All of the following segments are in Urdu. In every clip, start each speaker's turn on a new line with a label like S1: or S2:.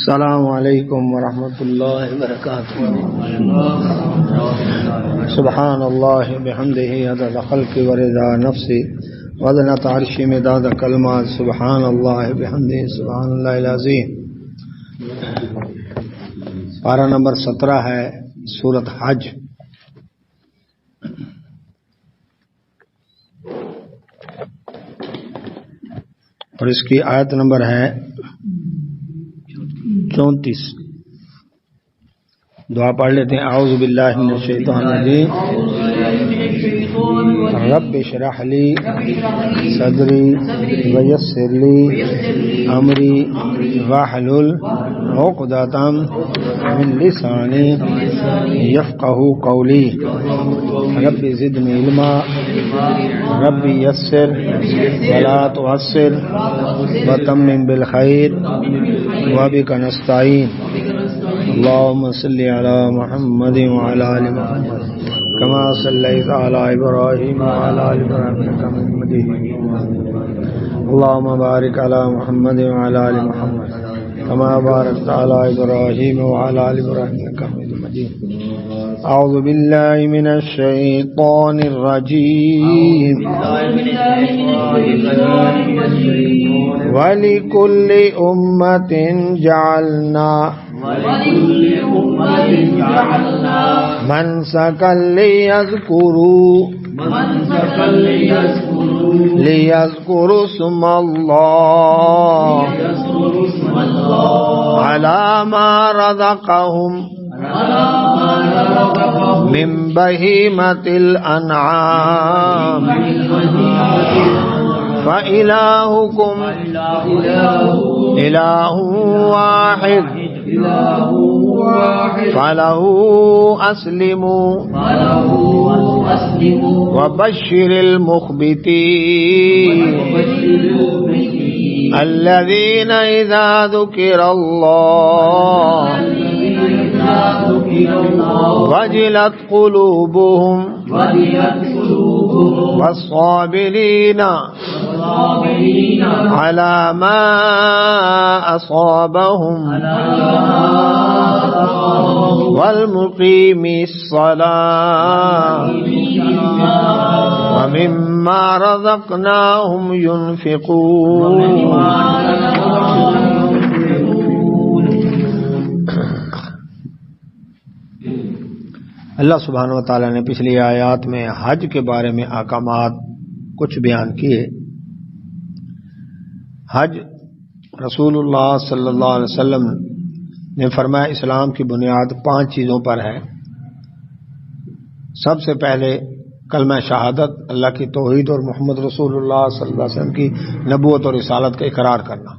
S1: السلام علیکم ورحمۃ اللہ وبرکاتہ. سبحان اللہ بحمدہ عدد خلقہ ورضا نفسہ وزنۃ عرشہ مداد کلمات. سبحان اللہ بحمدہ سبحان اللہ العظیم. پارہ نمبر 17 ہے سورۃ حج. اور اس کی آیت نمبر ہے 34. دعا پڑھ لیتے ہیں. اعوذ باللہ من الشیطان الرجیم. رب اشرح لی صدری ویسر لی امری واحلل عقدۃ من لسانی یفقہوا قولی. رب زدنی علما رب یسر ولا تعسر وتمم بالخیر وبک نستعین. اللهم صل على محمد وعلى آل محمد كما صليت على إبراهيم وعلى آل إبراهيم إنك حميد مجيد. اللهم بارك على محمد وعلى آل محمد كما باركت على إبراهيم وعلى آل إبراهيم إنك حميد مجيد. أعوذ بالله من الشيطان الرجيم. ولكل أمة جعلنا منسكا ليذكروا اسم الله على ما رزقهم من بهيمة الأنعام فإلهكم إله واحد فله أسلموا وبشر المخبتين الذين إذا ذكر الله وجلت قلوبهم والصابرين على ما أصابهم والمقيم الصلاة ومما رزقناهم ينفقون. اللہ سبحانہ و تعالیٰ نے پچھلی آیات میں حج کے بارے میں احکامات کچھ بیان کیے. حج رسول اللہ صلی اللہ علیہ وسلم نے فرمایا اسلام کی بنیاد 5 چیزوں پر ہے. سب سے پہلے کلمہ شہادت، اللہ کی توحید اور محمد رسول اللہ صلی اللہ علیہ وسلم کی نبوت اور رسالت کا اقرار کرنا.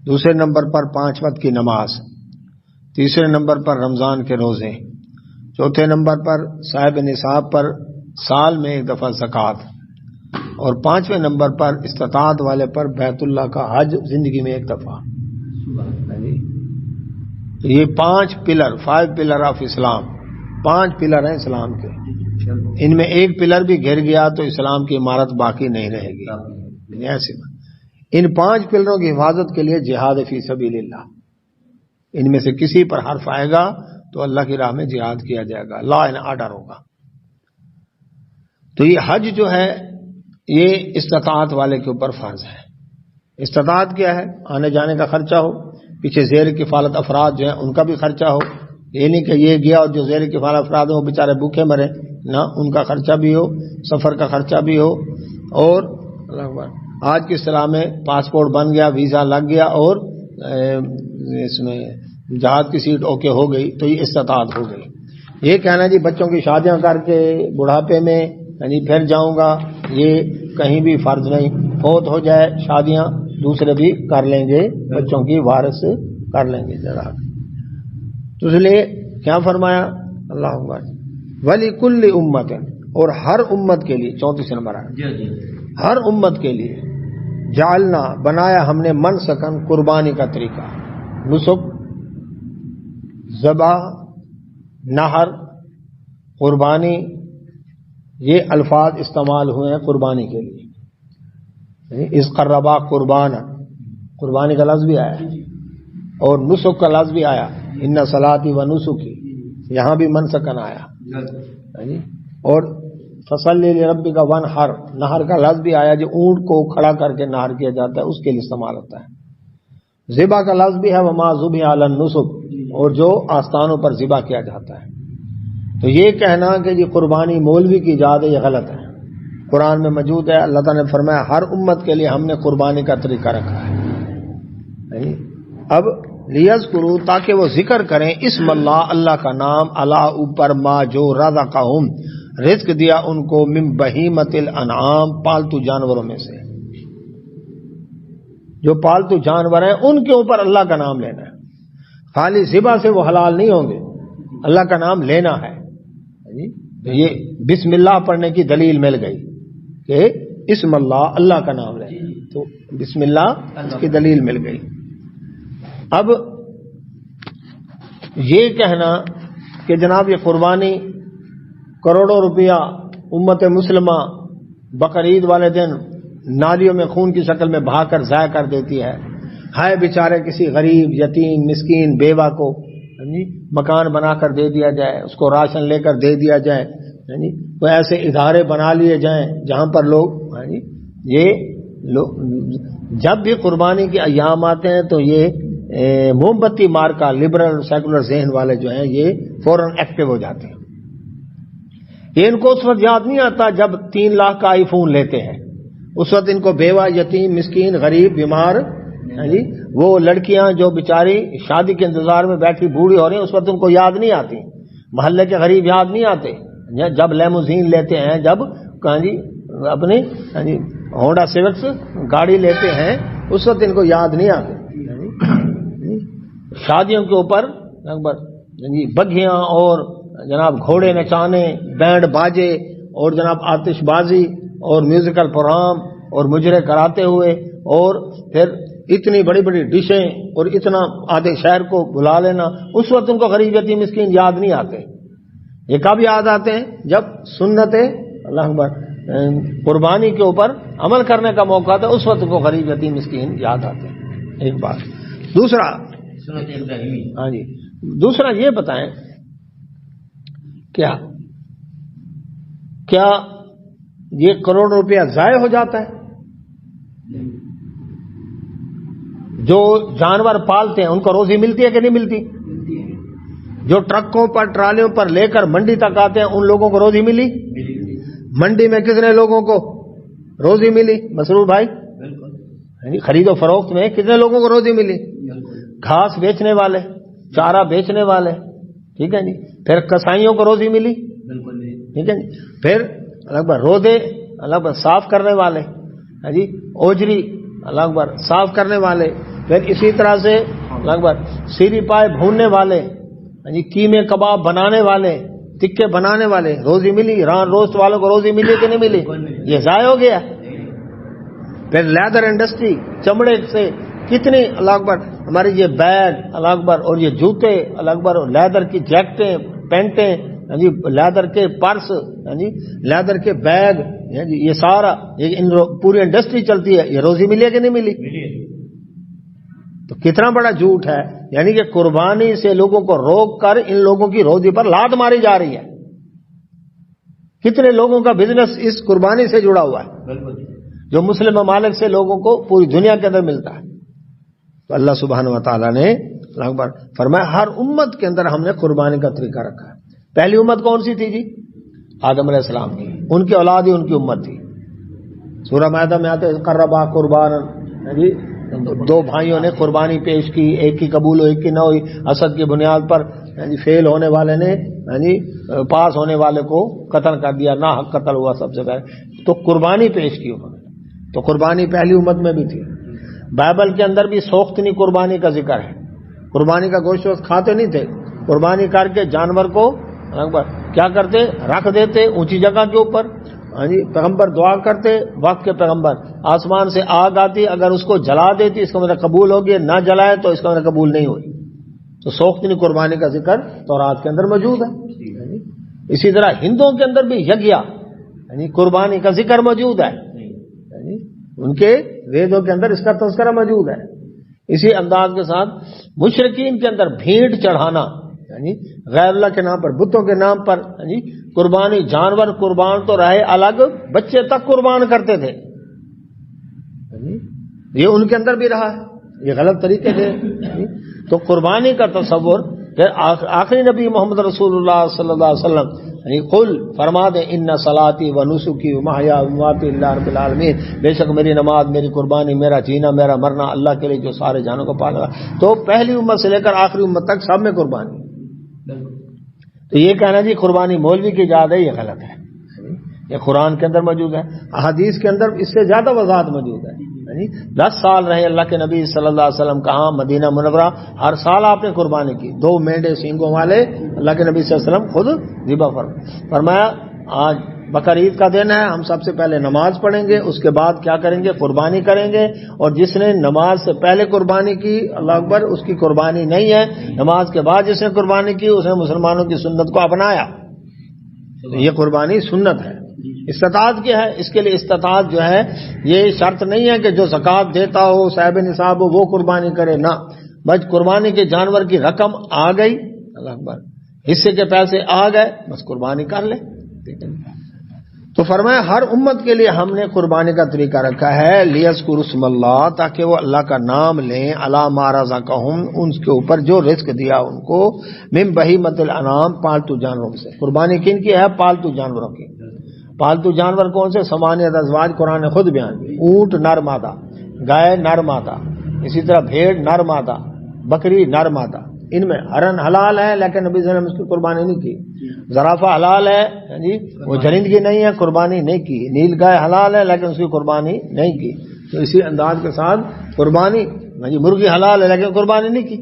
S1: دوسرے نمبر پر 5 وقت کی نماز. تیسرے نمبر پر رمضان کے روزے. چوتھے نمبر پر صاحب نصاب پر سال میں 1 دفعہ زکوٰۃ. اور 5ویں نمبر پر استطاعت والے پر بیت اللہ کا حج زندگی میں 1 دفعہ. یہ 5 پلر آف اسلام. 5 پلر ہیں اسلام کے. ان میں ایک پلر بھی گر گیا تو اسلام کی عمارت باقی نہیں رہے گی. ایسے ان 5 پلروں کی حفاظت کے لیے جہاد فی سبیل اللہ. ان میں سے کسی پر حرف آئے گا تو اللہ کی راہ میں جہاد کیا جائے گا، لا اینڈ آرڈر ہوگا. تو یہ حج جو ہے یہ استطاعت والے کے اوپر فرض ہے. استطاعت کیا ہے؟ آنے جانے کا خرچہ ہو، پیچھے زیر کفالت افراد جو ہیں ان کا بھی خرچہ ہو. یہ نہیں کہ یہ گیا اور جو زیر کفالت افراد ہیں وہ بیچارے بھوکے مرے، نہ، ان کا خرچہ بھی ہو، سفر کا خرچہ بھی ہو. اور آج کی اصطلاح میں پاسپورٹ بن گیا، ویزا لگ گیا اور اس میں جہاز کی سیٹ اوکے ہو گئی تو یہ استطاعت ہو گئی. یہ کہنا جی بچوں کی شادیاں کر کے بڑھاپے میں پھر جاؤں گا، یہ کہیں بھی فرض نہیں. فوت ہو جائے شادیاں دوسرے بھی کر لیں گے، بچوں کی وارث کر لیں گے ذرا. تو اس لیے کیا فرمایا اللہ اکبر. وَلِكُلِّ أُمَّةٍ، اور ہر امت کے لیے. 34 نمبر ہے. ہر امت کے لیے جعلنا، بنایا ہم نے منسکن، قربانی کا طریقہ. نسک، ذبح، نہر، قربانی، یہ الفاظ استعمال ہوئے ہیں قربانی کے لیے. اس قربا قربان، قربانی کا لفظ بھی آیا ہے. اور نسک کا لفظ بھی آیا، ان صلاتی و نسکی، یہاں بھی منسکن آیا، اور فصلی لربک وانحر، نہر کا لفظ بھی آیا جو اونٹ کو کھڑا کر کے نہر کیا جاتا ہے اس کے لیے استعمال ہوتا ہے۔ ذبح کا لفظ بھی ہے وما ذبح علی النصب، اور جو آستانوں پر ذبح کیا جاتا ہے۔ تو یہ کہنا کہ یہ قربانی مولوی کی ایجاد ہے، یہ غلط ہے، قرآن میں موجود ہے۔ اللہ تعالیٰ نے فرمایا ہر امت کے لیے ہم نے قربانی کا طریقہ رکھا ہے۔ اب لیذکروا، تاکہ وہ ذکر کریں، اسم اللہ، اللہ کا نام، اللہ اوپر، ما جو رزقہم، رزق دیا ان کو، من بہیمۃ الانعام، پالتو جانوروں میں سے، جو پالتو جانور ہیں ان کے اوپر اللہ کا نام لینا ہے۔ خالی ذبح سے وہ حلال نہیں ہوں گے، اللہ کا نام لینا ہے۔ یہ بسم اللہ پڑھنے کی دلیل مل گئی کہ اسم اللہ، اللہ کا نام لینا، تو بسم اللہ اس کی دلیل مل گئی۔ اب یہ کہنا کہ جناب یہ قربانی کروڑوں روپیہ امت مسلمہ بقرعید والے دن نالیوں میں خون کی شکل میں بہا کر ضائع کر دیتی ہے، ہائے بیچارے کسی غریب یتیم مسکین بیوہ کو مکان بنا کر دے دیا جائے، اس کو راشن لے کر دے دیا جائے، کوئی ایسے ادارے بنا لیے جائیں جہاں پر لوگ یہ جب بھی قربانی کے ایام آتے ہیں تو یہ موم بتی مار کا لبرل سیکولر ذہن والے جو ہیں یہ فوراً ایکٹیو ہو جاتے ہیں۔ یہ ان کو اس وقت یاد نہیں آتا جب 3 لاکھ کا آئی فون لیتے ہیں، اس وقت ان کو بیوہ یتیم مسکین غریب بیمار وہ لڑکیاں جو بیچاری شادی کے انتظار میں بیٹھی بوڑھی ہو رہی ہیں اس وقت ان کو یاد نہیں آتی، محلے کے غریب یاد نہیں آتے، جب لیموزین لیتے ہیں، جب اپنی ہونڈا سیوکس گاڑی لیتے ہیں اس وقت ان کو یاد نہیں آتے۔ شادیوں کے اوپر بگھیاں اور جناب گھوڑے نچانے، بینڈ باجے اور جناب آتش بازی اور میوزیکل پروگرام اور مجرے کراتے ہوئے اور پھر اتنی بڑی بڑی ڈشیں اور اتنا آدھے شہر کو بلا لینا، اس وقت ان کو غریب یتیم مسکین یاد نہیں آتے۔ یہ کب یاد آتے ہیں؟ جب سنت اللہ اکبر قربانی کے اوپر عمل کرنے کا موقع آتا ہے، اس وقت کو غریب یتیم مسکین یاد آتے ہیں۔ ایک بات۔ دوسرا ہاں جی، دوسرا یہ بتائیں کیا یہ کروڑ روپیہ ضائع ہو جاتا ہے؟ جو جانور پالتے ہیں ان کو روزی ملتی ہے کہ نہیں ملتی؟ جو ٹرکوں پر ٹرالیوں پر لے کر منڈی تک آتے ہیں ان لوگوں کو روزی ملی؟ منڈی میں کتنے لوگوں کو روزی ملی مسرور بھائی؟ خرید و فروخت میں کتنے لوگوں کو روزی ملی؟ گھاس بیچنے والے، چارہ بیچنے والے، ٹھیک ہے جی۔ پھر کسائیوں کو روزی ملی، ٹھیک ہے جی۔ پھر اکبر رودے اکبر صاف کرنے والے، جی اوجری اکبر صاف کرنے والے، پھر اسی طرح سے اکبر سیری پائے بھوننے والے، جی کیمے کباب بنانے والے، تکے بنانے والے، روزی ملی؟ ران روسٹ والوں کو روزی ملی کہ نہیں ملی؟ یہ ضائع ہو گیا۔ پھر لیدر انڈسٹری، چمڑے سے کتنی اللہ اکبر ہماری یہ بیگ اللہ اکبر اور یہ جوتے اللہ اکبر اور لیدر کی جیکٹیں پینٹیں، جی لیدر کے پرس، جی لیدر کے بیگ، جی یہ سارا پوری انڈسٹری چلتی ہے، یہ روزی ملی ہے کہ نہیں ملی؟ تو کتنا بڑا جھوٹ ہے، یعنی کہ قربانی سے لوگوں کو روک کر ان لوگوں کی روزی پر لات ماری جا رہی ہے۔ کتنے لوگوں کا بزنس اس قربانی سے جڑا ہوا ہے جو مسلم ممالک سے لوگوں کو پوری دنیا کے اندر ملتا ہے۔ تو اللہ سبحانہ و تعالیٰ نے اللہ اکبر فرمایا ہر امت کے اندر ہم نے قربانی کا طریقہ رکھا ہے۔ پہلی امت کون سی تھی جی؟ آدم علیہ السلام کی، ان کی اولاد ہی ان کی امت تھی۔ سورہ مائدہ میں آتے قربا قربان، جی 2 بھائیوں نے قربانی پیش کی، ایک کی قبول ہوئی، ایک کی نہ ہوئی، حسد کی بنیاد پر فیل ہونے والے نے پاس ہونے والے کو قتل کر دیا، نہ حق قتل ہوا سب سے پہلے، تو قربانی پیش کی انہوں نے۔ تو قربانی پہلی امت میں بھی تھی۔ بائبل کے اندر بھی سوختنی قربانی کا ذکر ہے، قربانی کا گوشت کھاتے نہیں تھے، قربانی کر کے جانور کو کیا کرتے؟ رکھ دیتے اونچی جگہ کے اوپر، ہاں جی پیغمبر دعا کرتے، وقت کے پیغمبر، آسمان سے آگ آتی، اگر اس کو جلا دیتی اس کا مطلب قبول ہوگی، نہ جلائے تو اس کا مطلب قبول نہیں ہوئی۔ تو سوختنی قربانی کا ذکر تورات کے اندر موجود ہے۔ اسی طرح ہندوؤں کے اندر بھی یگیا یعنی قربانی کا ذکر موجود ہے، ان کے ویدوں کے اندر اس کا تذکرہ موجود ہے۔ اسی انداز کے ساتھ مشرکین کے اندر بھیڑ چڑھانا، یعنی غیر اللہ کے نام پر، بتوں کے نام پر، یعنی قربانی، جانور قربان تو رہے الگ، بچے تک قربان کرتے تھے، یہ ان کے اندر بھی رہا ہے، یہ غلط طریقے تھے۔ تو قربانی کا تصور، پھر آخری نبی محمد رسول اللہ صلی اللہ علیہ وسلم یعنی قل فرما دیں ان صلاتی و نسکی و محیا و مماتی للہ رب العالمین، بے شک میری نماز، میری قربانی، میرا جینا، میرا مرنا اللہ کے لیے جو سارے جانوں کو پالے گا۔ تو پہلی امت سے لے کر آخری امت تک سب میں قربانی۔ تو یہ کہنا جی قربانی مولوی کی ایجاد ہے، یہ غلط ہے، یہ قرآن کے اندر موجود ہے، احادیث کے اندر اس سے زیادہ وضاحت موجود ہے۔ 10 سال رہے اللہ کے نبی صلی اللہ علیہ وسلم کہاں؟ مدینہ منورہ، ہر سال آپ نے قربانی کی، 2 مینڈے سینگوں والے اللہ کے نبی صلی اللہ علیہ وسلم خود ذبح فرمایا۔ آج بقر عید کا دن ہے، ہم سب سے پہلے نماز پڑھیں گے، اس کے بعد کیا کریں گے؟ قربانی کریں گے، اور جس نے نماز سے پہلے قربانی کی اللہ اکبر، اس کی قربانی نہیں ہے، نماز کے بعد جس نے قربانی کی اس نے مسلمانوں کی سنت کو اپنایا، یہ قربانی سنت ہے۔ استطاعت کیا ہے؟ اس کے لیے استطاعت جو ہے یہ شرط نہیں ہے کہ جو زکوٰۃ دیتا ہو، صاحب نصاب ہو، وہ قربانی کرے، نہ، بس قربانی کے جانور کی رقم آ گئی، اللہ اکبر، حصے کے پیسے آ گئے، بس قربانی کر لے۔ تو فرمایا ہر امت کے لیے ہم نے قربانی کا طریقہ رکھا ہے، لیذکروا اسم اللہ، تاکہ وہ اللہ کا نام لیں، علی ما رزقہم، ان کے اوپر جو رزق دیا ان کو، من بہیمۃ الانعام، پالتو جانوروں سے۔ قربانی کن کی ہے؟ پالتو جانوروں کی۔ پالتو جانور کون سے؟ ثمانیۃ ازواج، قرآن نے خود بیان کی، اونٹ نر مادہ، گائے نر مادہ، اسی طرح بھیڑ نر مادہ، بکری نر مادہ۔ ان میں ہرن حلال ہے لیکن نبی صلی اللہ علیہ وسلم اس کی قربانی نہیں کی، زرافہ حلال ہے جی، وہ جرندگی نہیں ہے، قربانی نہیں کی، نیل گائے حلال ہے لیکن اس کی قربانی نہیں کی۔ تو اسی انداز کے ساتھ قربانی جی، مرغی حلال ہے لیکن قربانی نہیں کی،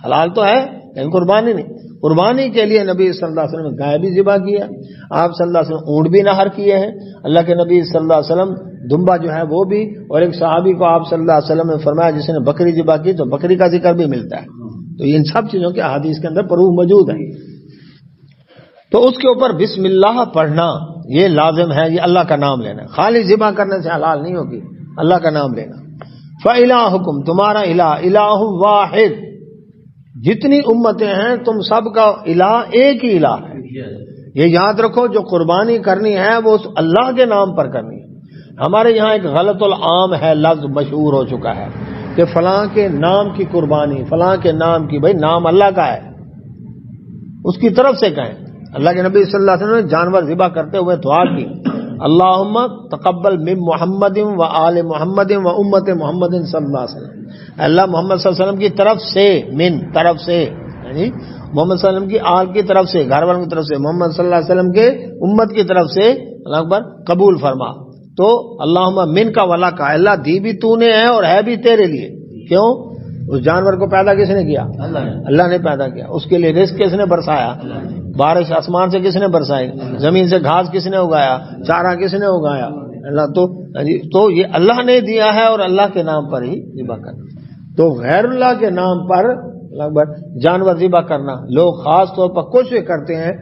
S1: حلال تو ہے لیکن قربانی نہیں۔ قربانی کے لیے نبی صلی اللہ علیہ وسلم نے گائے بھی ذبح کیا، آپ صلی اللہ علیہ وسلم اونٹ بھی نہر کیے ہیں، اللہ کے نبی صلی اللہ علیہ وسلم دمبا جو ہے وہ بھی، اور ایک صحابی کو آپ صلی اللہ علیہ وسلم نے فرمایا جس نے بکری ذبح کی تو بکری کا ذکر بھی ملتا ہے۔ تو ان سب چیزوں کے احادیث کے اندر پروف موجود ہے۔ تو اس کے اوپر بسم اللہ پڑھنا یہ لازم ہے، یہ اللہ کا نام لینا، خالی ذبح کرنے سے حلال نہیں ہوگی، اللہ کا نام لینا۔ فَإِلَٰهُكُمْ، تمہارا الہ، الہ واحد، جتنی امتیں ہیں تم سب کا الہ ایک ہی الہ ہے۔ یہ یاد رکھو جو قربانی کرنی ہے وہ اس اللہ کے نام پر کرنی ہے۔ ہمارے یہاں ایک غلط العام ہے، لفظ مشہور ہو چکا ہے کہ فلاں کے نام کی قربانی، فلاں کے نام کی، بھائی نام اللہ کا ہے، اس کی طرف سے کہیں۔ اللہ کے نبی صلی اللہ علیہ وسلم نے جانور ذبح کرتے ہوئے دعا کی، اللہم تقبل من محمد و آل محمد و امت محمد صلی اللہ علیہ وسلم، اللہ محمد صلی اللہ علیہ وسلم کی طرف سے، من طرف سے، یعنی محمد صلی اللہ علیہ وسلم کی آل کی طرف سے، گھر والوں کی طرف سے، محمد صلی اللہ علیہ وسلم کے امت کی طرف سے، اللہ اکبر، قبول فرما۔ تو اللہم من کا ولا کا، اللہ دی بھی تو نے ہے اور ہے بھی تیرے لیے۔ کیوں؟ اس جانور کو پیدا کس نے کیا؟ اللہ نے پیدا کیا۔ اس کے لیے رزق کس نے برسایا؟ بارش آسمان سے کس نے برسائی؟ زمین سے گھاس کس نے اگایا؟ چارہ کس نے اگایا؟ اللہ۔ تو یہ اللہ نے دیا ہے اور اللہ کے نام پر ہی ذبح کرنا۔ تو غیر اللہ کے نام پر جانور ذبح کرنا، لوگ خاص طور پر کوشش کرتے ہیں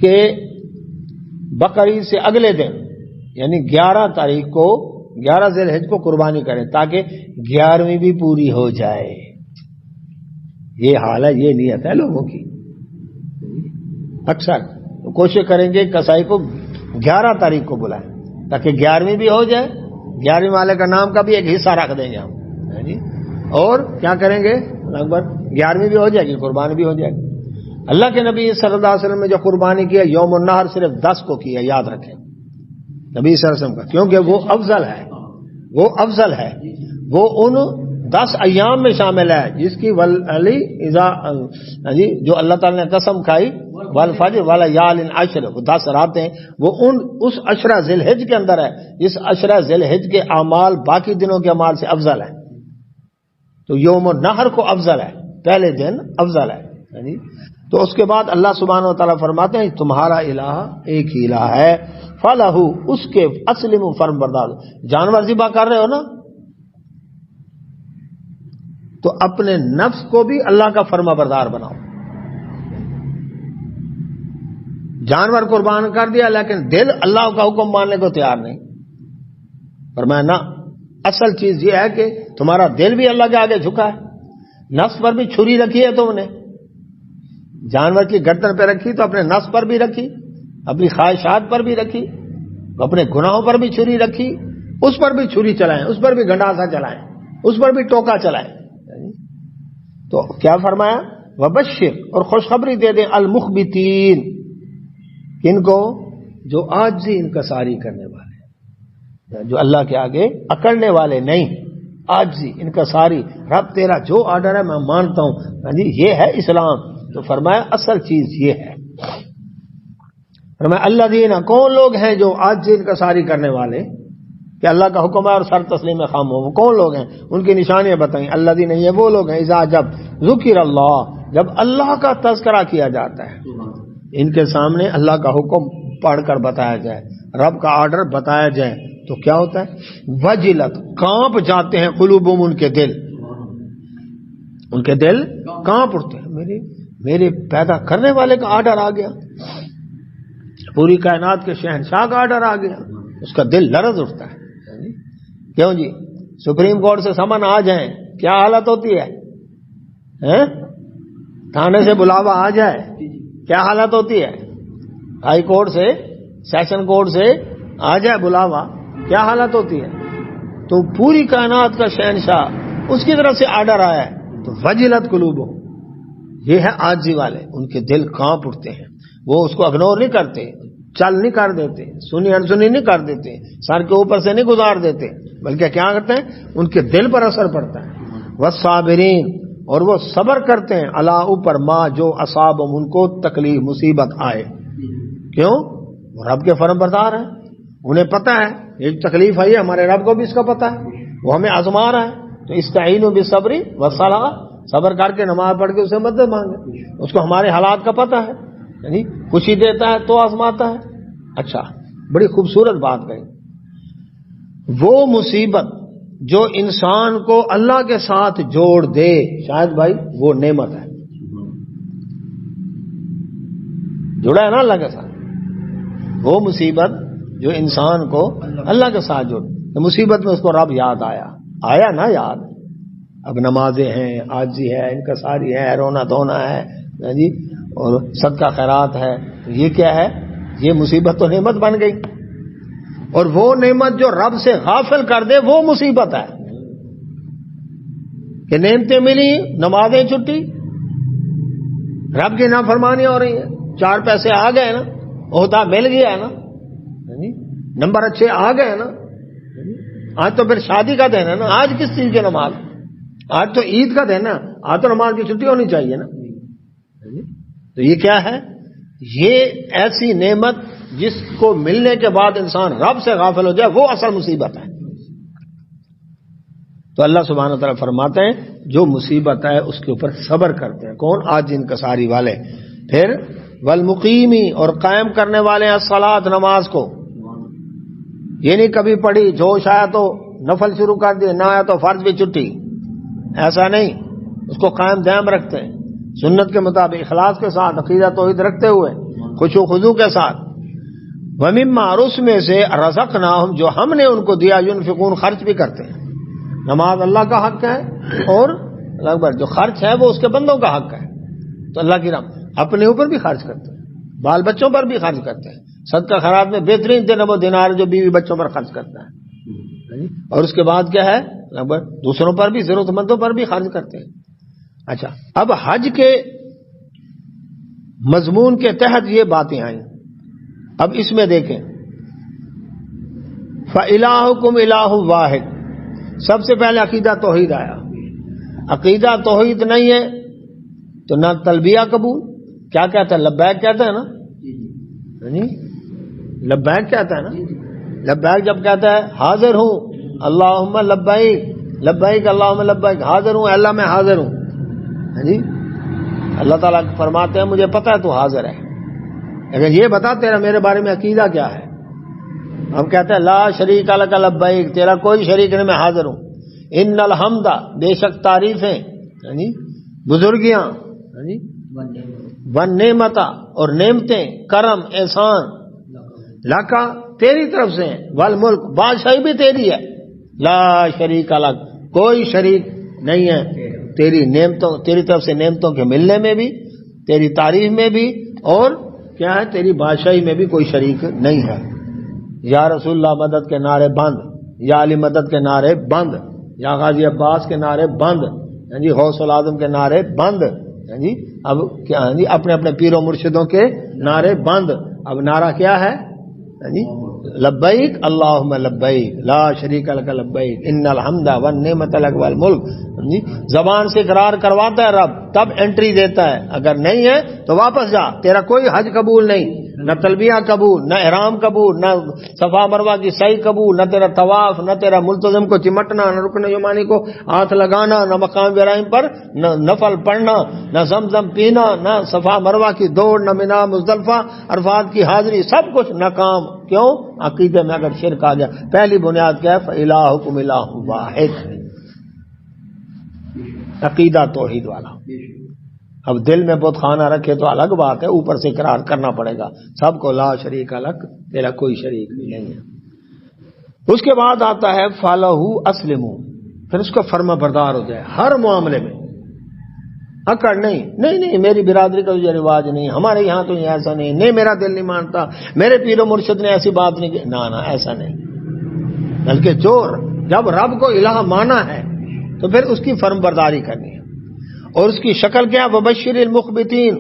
S1: کہ بقر عید سے اگلے دن یعنی 11 تاریخ کو، 11 ذی الحجہ کو قربانی کریں تاکہ 11ویں بھی پوری ہو جائے۔ یہ حال ہے، یہ نیت ہے لوگوں کی۔ اکثر کوشش کریں گے کسائی کو 11 تاریخ کو بلائیں تاکہ 11ویں بھی ہو جائے، 11ویں والے کا نام کا بھی ایک حصہ رکھ دیں گے ہم، اور کیا کریں گے؟ اکبر 11ویں بھی ہو جائے گی، قربانی بھی ہو جائے گی۔ اللہ کے نبی صلی اللہ علیہ وسلم نے جو قربانی کیا یوم النحر صرف 10 کو کیا، یاد رکھیں نبی صلی اللہ علیہ وسلم کا، کیونکہ وہ افضل ہے، وہ افضل ہے، وہ ان 10 ایام میں شامل ہے جس کی جو اللہ تعالی نے قسم کھائی، والفجر وليال عشر، وہ 10 راتیں، وہ اس عشرہ ذی الحجہ کے اندر ہے جس عشرہ ذی الحجہ کے اعمال باقی دنوں کے اعمال سے افضل ہے۔ تو یوم النحر کو افضل ہے، پہلے دن افضل ہے۔ تو اس کے بعد اللہ سبحانہ و تعالیٰ فرماتے ہیں تمہارا الہ ایک ہی الہ ہے، فَلَهُ، اس کے اسلموا، فرم بردار، جانور ذبح کر رہے ہو نا تو اپنے نفس کو بھی اللہ کا فرما بردار بناؤ۔ جانور قربان کر دیا لیکن دل اللہ کا حکم ماننے کو تیار نہیں، فرمایا نہ، اصل چیز یہ ہے کہ تمہارا دل بھی اللہ کے آگے جھکا ہے، نفس پر بھی چھری رکھی ہے تم نے، جانور کی گردن پہ رکھی تو اپنے نفس پر بھی رکھی، اپنی خواہشات پر بھی رکھی، اپنے گناہوں پر بھی چھری رکھی، اس پر بھی چھری چلائیں، اس پر بھی گنڈاسا چلائیں، اس پر بھی ٹوکا چلائیں۔ تو کیا فرمایا؟ وبشر، اور خوشخبری دے دیں المخبتین، کن کو؟ جو عاجزی انکساری کرنے والے، جو اللہ کے آگے اکڑنے والے نہیں، عاجزی انکساری، رب تیرا جو آرڈر ہے میں مانتا ہوں، یہ ہے اسلام۔ تو فرمایا اصل چیز یہ ہے۔ فرمایا الذین، کون لوگ ہیں جو عاجزی انکساری کرنے والے کہ اللہ کا حکم ہے اور سر تسلیم خام ہو، وہ کون لوگ ہیں؟ ان کی نشانیاں بتائیں۔ الذین، یہ وہ لوگ ہیں اذا، جب ذکر اللہ، جب اللہ کا تذکرہ کیا جاتا ہے، ان کے سامنے اللہ کا حکم پڑھ کر بتایا جائے، رب کا آرڈر بتایا جائے تو کیا ہوتا ہے؟ وجلت، کانپ جاتے ہیں، قلوبہم، ان کے دل، ان کے دل کانپ اٹھتے ہیں، میرے پیدا کرنے والے کا آرڈر آ گیا، پوری کائنات کے شہنشاہ کا آرڈر آ گیا، اس کا دل لرز اٹھتا ہے۔ کیوں جی؟ سپریم کورٹ سے سمن آ جائیں کیا حالت ہوتی ہے؟ تھانے سے بلاوا آ جائے کیا حالت ہوتی ہے؟ ہائی کورٹ سے، سیشن کورٹ سے آ جائے بلاوا کیا حالت ہوتی ہے؟ تو پوری کائنات کا شہنشاہ، اس کی طرف سے آرڈر آیا ہے تو وجلت قلوبہم، یہ ہے عاجزی والے، ان کے دل کانپ اٹھتے ہیں، وہ اس کو اگنور نہیں کرتے، چل نہیں کر دیتے، سنی انسنی نہیں کر دیتے، سر کے اوپر سے نہیں گزار دیتے، بلکہ کیا کرتے ہیں؟ ان کے دل پر اثر پڑتا ہے۔ والصابرین، اور وہ صبر کرتے ہیں، علی، اوپر، ما، جو اصابہم، ان کو تکلیف مصیبت آئے۔ کیوں؟ وہ رب کے فرمان بردار ہیں، انہیں پتہ ہے ایک تکلیف آئی ہے، ہمارے رب کو بھی اس کا پتہ ہے، وہ ہمیں آزما رہا ہے، تو استعینوا بالصبر والصلاۃ، صبر کر کے نماز پڑھ کے اسے مدد مانگے، اس کو ہمارے حالات کا پتہ ہے، یعنی خوشی دیتا ہے تو آزماتا ہے۔ اچھا، بڑی خوبصورت بات کہی، وہ مصیبت جو انسان کو اللہ کے ساتھ جوڑ دے، شاید بھائی وہ نعمت ہے، جڑا ہے نا اللہ کے ساتھ، وہ مصیبت جو انسان کو اللہ کے ساتھ جوڑ، مصیبت میں اس کو رب یاد آیا نا یاد، اب نمازیں ہیں، عاجزی ہے، انکساری ہے، رونا دھونا ہے جی، اور صدقہ خیرات ہے، یہ کیا ہے؟ یہ مصیبت تو نعمت بن گئی، اور وہ نعمت جو رب سے غافل کر دے وہ مصیبت ہے، کہ نعمتیں ملی، نمازیں چھٹی، رب کی نافرمانی ہو رہی ہے، 4 پیسے آ گئے نا، عہدہ مل گیا ہے نا، نمبر اچھے آ گئے نا، آج تو پھر شادی کا دن ہے نا، آج کس چیز کی نماز؟ آج تو عید کا دن ہے، آج تو نماز کی چھٹی ہونی چاہیے نا۔ تو یہ کیا ہے؟ یہ ایسی نعمت جس کو ملنے کے بعد انسان رب سے غافل ہو جائے، وہ اصل مصیبت ہے۔ تو اللہ سبحانہ و تعالیٰ فرماتے ہیں جو مصیبت ہے اس کے اوپر صبر کرتے ہیں، کون؟ آج انکساری والے۔ پھر والمقیمی، اور قائم کرنے والے ہیں الصلاۃ، نماز کو، یہ نہیں کبھی پڑھی، جوش آیا تو نفل شروع کر دیے، نہ آیا تو فرض بھی چھٹی، ایسا نہیں، اس کو قائم دائم رکھتے ہیں، سنت کے مطابق، اخلاص کے ساتھ، عقیدہ توحید رکھتے ہوئے، خشوع و خضوع کے ساتھ۔ وَمِمَّا، اور اس میں سے رَزَقْنَاهُمْ، جو ہم نے ان کو دیا، يُنْفِقُونَ، خرچ بھی کرتے ہیں۔ نماز اللہ کا حق ہے، اور جو خرچ ہے وہ اس کے بندوں کا حق ہے، تو اللہ کی رحمت، اپنے اوپر بھی خرچ کرتے ہیں، بال بچوں پر بھی خرچ کرتے ہیں، صدقہ خیرات میں بہترین دن وہ دینار جو بیوی بچوں پر خرچ کرتا ہے، اور اس کے بعد کیا ہے؟ دوسروں پر بھی، ضرورت مندوں پر بھی خرچ کرتے ہیں۔ اچھا، اب حج کے مضمون کے تحت یہ باتیں آئیں، اب اس میں دیکھیں، فَإِلَٰهُكُمْ إِلَٰهٌ وَاحِدٌ، سب سے پہلے عقیدہ توحید آیا، عقیدہ توحید نہیں ہے تو نہ تلبیہ قبول، کیا کہتا ہے؟ لبیک کہتا ہے نا، لبیک کہتا ہے نا، لبیک جب کہتا ہے حاضر ہوں اللہم لبیک، لبیک اللہم لبیک، حاضر ہوں اللہ میں حاضر ہوں، جی اللہ تعالیٰ فرماتے ہیں مجھے پتہ ہے تو حاضر ہے، لیکن یہ بتا تیرا میرے بارے میں عقیدہ کیا ہے؟ ہم کہتے ہیں لا شریک لک لبیک، تیرا کوئی شریک نہیں، میں حاضر ہوں، ان الحمد، بے شک تعریفیں، بزرگیاں، والنعمت، اور نعمتیں، کرم، احسان، لکا، تیری طرف سے ہیں، والملک، بادشاہی بھی تیری ہے، لا شریک لک، کوئی شریک نہیں ہے تیری نعمتوں، تیری طرف سے نعمتوں کے ملنے میں بھی، تیری تعریف میں بھی، اور کیا ہے تیری بادشاہی میں بھی کوئی شریک نہیں ہے۔ یا رسول اللہ مدد کے نعرے بند، یا علی مدد کے نعرے بند، یا غازی عباس کے نعرے بند، جی غوث العظم کے نعرے بند، جی اب کیا جی اپنے اپنے پیروں مرشدوں کے نعرے بند۔ اب نعرہ کیا ہے جی لبیک اللہم لبیک لا شریک لک لبیک ان الحمد والنعمت لک والملک۔ جی زبان سے اقرار کرواتا ہے رب، تب انٹری دیتا ہے، اگر نہیں ہے تو واپس جا، تیرا کوئی حج قبول نہیں، نہ تلبیہ قبول، نہ احرام قبول، نہ صفا مروہ کی سعی قبول، نہ تیرا طواف، نہ تیرا ملتزم کو چمٹنا، نہ رکن یمانی کو ہاتھ لگانا، نہ مقام ابراہیم پر نہ نفل پڑھنا، نہ زمزم پینا، نہ صفا مروہ کی دوڑ، نہ منا مزدلفہ عرفات کی حاضری، سب کچھ ناکام۔ کیوں؟ عقیدے میں اگر شرک آ گیا۔ پہلی بنیاد کیا ہے؟ فَإِلَٰهُكُمْ إِلَٰهٌ وَاحِدٌ، عقیدہ توحید والا۔ اب دل میں بت خانہ رکھے تو الگ بات ہے، اوپر سے اقرار کرنا پڑے گا سب کو، لا شریک لک، تیرا کوئی شریک نہیں ہے۔ اس کے بعد آتا ہے فَلَهُ أَسْلِمُوا، پھر اس کو فرما بردار ہو جائے ہر معاملے میں۔ اکڑ نہیں میری برادری کا یہ رواج نہیں، ہمارے یہاں تو یہ ایسا نہیں میرا دل نہیں مانتا، میرے پیر و مرشد نے ایسی بات نہیں کی، نہ ایسا نہیں، بلکہ جب رب کو الہ مانا ہے تو پھر اس کی فرم برداری کرنی ہے۔ اور اس کی شکل کیا؟ وبشر المخبتین،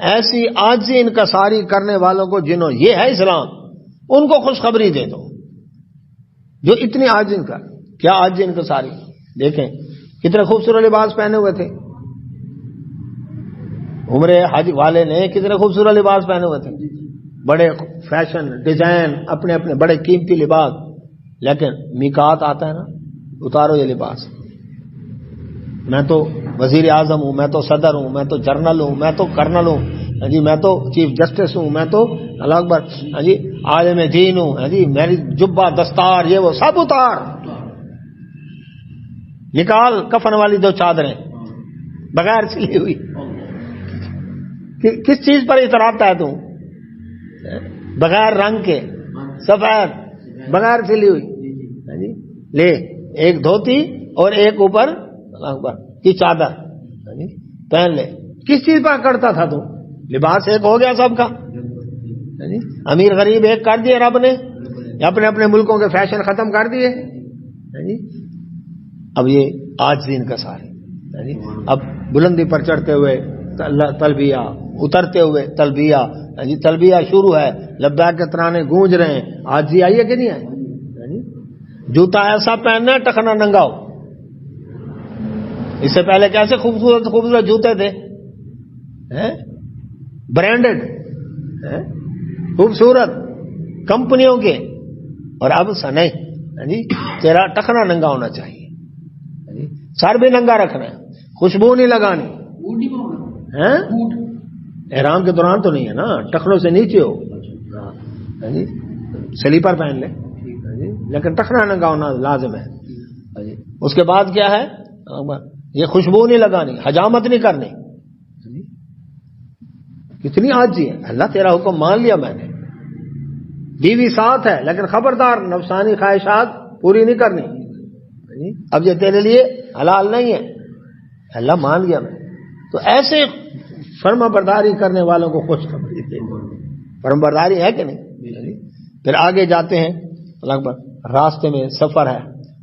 S1: ایسی عاجزی انکساری کرنے والوں کو جنہوں یہ ہے اسلام، ان کو خوشخبری دے دو جو اتنی عاجزی کا کیا عاجزی انکساری۔ دیکھیں کتنے خوبصورت لباس پہنے ہوئے تھے عمرے حج والے نے، کتنے خوبصورت لباس پہنے ہوئے تھے، بڑے فیشن ڈیزائن، اپنے اپنے بڑے قیمتی لباس، لیکن میقات آتا ہے نا، اتارو یہ لباس، میں تو وزیر اعظم ہوں، میں تو صدر ہوں، میں تو جنرل ہوں، میں تو کرنل ہوں، جی میں تو چیف جسٹس ہوں، میں تو اللہ اکبر جی عالم دین ہوں، جی میری جبہ دستار یہ وہ سب اتار، نکال کفن والی دو چادریں بغیر سلی ہوئی۔ کس چیز پر اتراتا ہے تو؟ بغیر رنگ کے، سفید، بغیر سلی ہوئی، لے ایک دھوتی اور ایک اوپر کی چادر پہن لے۔ کس چیز پر کرتا تھا تو؟ لباس ایک ہو گیا سب کا، امیر غریب ایک کر دیے رب نے، اپنے اپنے ملکوں کے فیشن ختم کر دیے۔ اب یہ عاجزی انکساری، اب بلندی پر چڑھتے ہوئے تلبیہ، اترتے ہوئے تلبیہ، تلبیہ شروع ہے، لبیک کے ترانے گونج رہے ہیں، عاجزی آئی ہے کہ نہیں آئی؟ جوتا ایسا پہننا ہے ٹخنا ننگا ہو۔ اس سے پہلے کیسے خوبصورت خوبصورت جوتے تھے، برانڈڈ خوبصورت کمپنیوں کے، اور اب نہیں، تیرا ٹخنا ننگا ہونا چاہیے، سر بھی ننگا رکھنا ہے، خوشبو نہیں لگانی، احرام کے دوران تو نہیں ہے نا، ٹخنوں سے نیچے ہو، سلیپر پہن لے، لیکن ٹخنا ننگا ہونا لازم ہے۔ اس کے بعد کیا ہے؟ یہ خوشبو نہیں لگانی، حجامت نہیں کرنی۔ کتنی عاجزی ہے، اللہ تیرا حکم مان لیا میں نے، بیوی ساتھ ہے لیکن خبردار نفسانی خواہشات پوری نہیں کرنی، اب یہ تیرے لیے حلال نہیں ہے، اللہ مان لیا میں۔ تو ایسے فرما برداری کرنے والوں کو خوشخبری دے، فرما برداری ہے کہ نہیں؟ پھر آگے جاتے ہیں، راستے میں سفر ہے،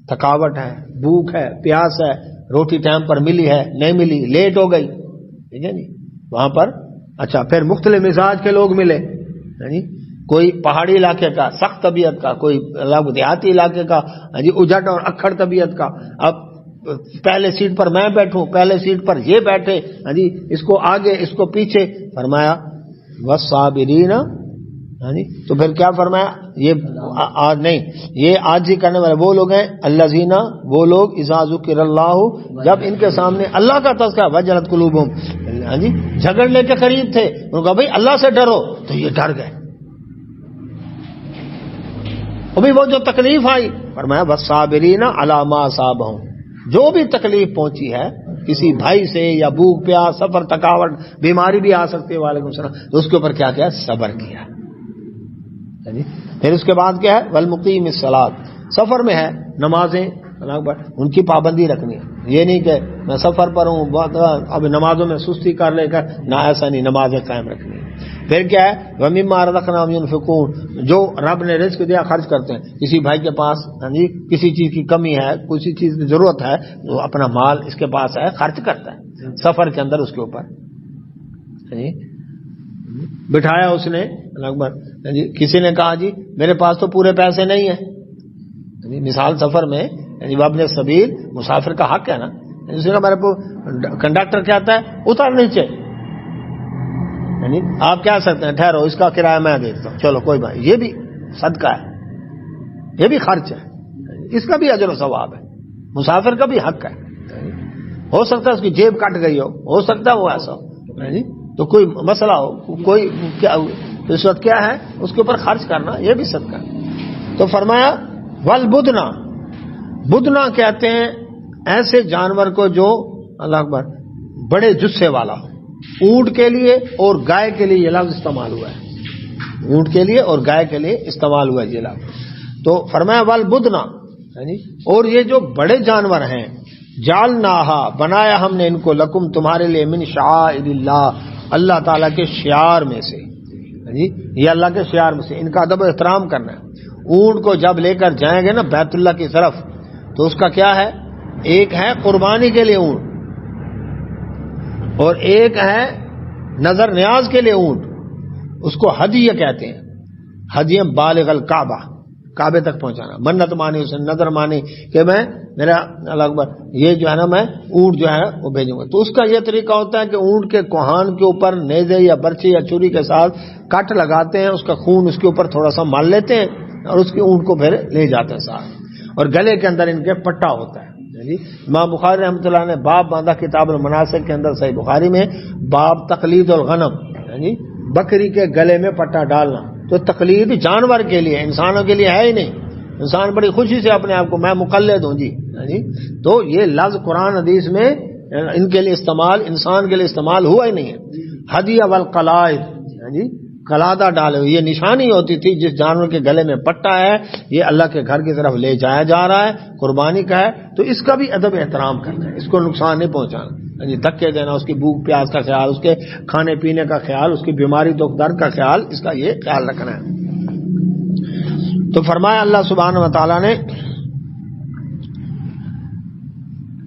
S1: تھکاوٹ ہے، بھوک ہے، پیاس ہے، روٹی ٹائم پر ملی ہے نہیں ملی، لیٹ ہو گئی، ٹھیک ہے جی، وہاں پر اچھا پھر مختلف مزاج کے لوگ ملے، کوئی پہاڑی علاقے کا سخت طبیعت کا، کوئی دیہاتی علاقے کا اجٹ اور اکھڑ طبیعت کا۔ اب پہلے سیٹ پر میں بیٹھوں، پہلے سیٹ پر یہ بیٹھے، اس کو آگے اس کو پیچھے، فرمایا والصابرین، تو پھر کیا فرمایا؟ یہ نہیں، یہ عاجزی کرنے والے وہ لوگ ہیں، الذین، وہ لوگ اذا ذکر اللہ، جب ان کے سامنے اللہ کا تذکرہ، وجلت قلوبہم، جھگڑنے کے قریب تھے، انہوں نے کہا بھائی اللہ سے ڈرو، تو یہ ڈر گئے۔ ابھی وہ جو تکلیف آئی، فرمایا والصابرین علی ما اصابہم، جو بھی تکلیف پہنچی ہے کسی بھائی سے یا بھوک پیاس سفر تھکاوٹ بیماری بھی آ سکتی ہے، وعلیکم السلام، تو اس کے اوپر کیا کیا؟ صبر کیا۔ پھر اس کے بعد کیا ہے؟ والمقیم الصلاۃ، سفر میں ہے نمازیں ان کی پابندی رکھنی ہے. یہ نہیں کہ میں سفر پر ہوں اب نمازوں میں سستی کر لے کر نہ، ایسا نہیں، نمازیں قائم رکھنی ہے. پھر کیا ہے وَمِمَّا رَزَقْنَاهُمْ يُنْفِقُونَ، جو رب نے رزق دیا خرچ کرتے ہیں. کسی بھائی کے پاس کسی چیز کی کمی ہے، کسی چیز کی ضرورت ہے، تو اپنا مال اس کے پاس ہے خرچ کرتا ہے سفر کے اندر اس کے اوپر. بٹھایا اس نے کسی نے کہا جی میرے پاس تو پورے پیسے نہیں ہیں، مثال سفر میں ابن سبیل مسافر کا حق ہے نا. اس نے کہا میرے کو کنڈکٹر کہتا ہے اتر نیچے، یعنی آپ کہہ سکتے ہیں ٹھہرو اس کا کرایہ میں دیکھتا ہوں، چلو کوئی بات. یہ بھی صدقہ ہے، یہ بھی خرچ ہے، اس کا بھی اجر و ثواب ہے. مسافر کا بھی حق ہے. ہو سکتا ہے اس کی جیب کٹ گئی ہو سکتا ہے وہ ایسا ہو، تو کوئی مسئلہ ہو، کوئی اس وقت کیا ہے اس کے اوپر خرچ کرنا، یہ بھی صدقہ ہے. تو فرمایا والبدنا، بدنا کہتے ہیں ایسے جانور کو جو اللہ اکبر بڑے جثے والا ہو. اونٹ کے لیے اور گائے کے لیے یہ لفظ استعمال ہوا ہے، اونٹ کے لیے اور گائے کے لیے استعمال ہوا ہے یہ لفظ. تو فرمایا والبدنا، اور یہ جو بڑے جانور ہیں جعلناہا، بنایا ہم نے ان کو لکم تمہارے لیے من شعائر اللہ، اللہ تعالیٰ کے شعار میں سے. یہ اللہ کے شعار میں سے ان کا ادب و احترام کرنا ہے. اونٹ کو جب لے کر جائیں گے نا بیت اللہ کی طرف تو اس کا کیا ہے، ایک ہے قربانی کے لیے اونٹ اور ایک ہے نظر نیاز کے لیے اونٹ. اس کو ہدیہ کہتے ہیں. ہدیہ بالغ الکعبہ، کعبے تک پہنچانا. منت مانی اسے، نظر مانی کہ میں میرا اللہ اکبر یہ جو ہے نا میں اونٹ جو ہے وہ بھیجوں گا. تو اس کا یہ طریقہ ہوتا ہے کہ اونٹ کے کوہان کے اوپر نیزے یا برچی یا چھری کے ساتھ کٹ لگاتے ہیں، اس کا خون اس کے اوپر تھوڑا سا مال لیتے ہیں اور اس کے اونٹ کو پھر لے جاتے ہیں ساتھ. اور گلے کے اندر ان کے پٹا ہوتا ہے. امام بخاری رحمۃ اللہ نے باب باندھا کتاب المناسک کے اندر، صحیح بخاری میں باب تقلید الغنم، یعنی بکری کے گلے میں پٹا ڈالنا. تو تقلید جانور کے لیے، انسانوں کے لیے ہے ہی نہیں. انسان بڑی خوشی سے اپنے آپ کو میں مقلد ہوں جی. تو یہ لفظ قرآن حدیث میں ان کے لیے استعمال، انسان کے لیے استعمال ہوا ہی نہیں ہے. ہدیہ والقلائد، قلادہ ڈالے ہوئے، یہ نشانی ہوتی تھی جس جانور کے گلے میں پٹا ہے یہ اللہ کے گھر کی طرف لے جایا جا رہا ہے، قربانی کا ہے. تو اس کا بھی ادب احترام کرنا ہے، اس کو نقصان نہیں پہنچانا، دھکے دینا، اس کی بھوک پیاس کا خیال، اس کے کھانے پینے کا خیال، اس کی بیماری دکھ درد کا خیال، اس کا یہ خیال رکھنا ہے. تو فرمایا اللہ سبحانہ و تعالیٰ نے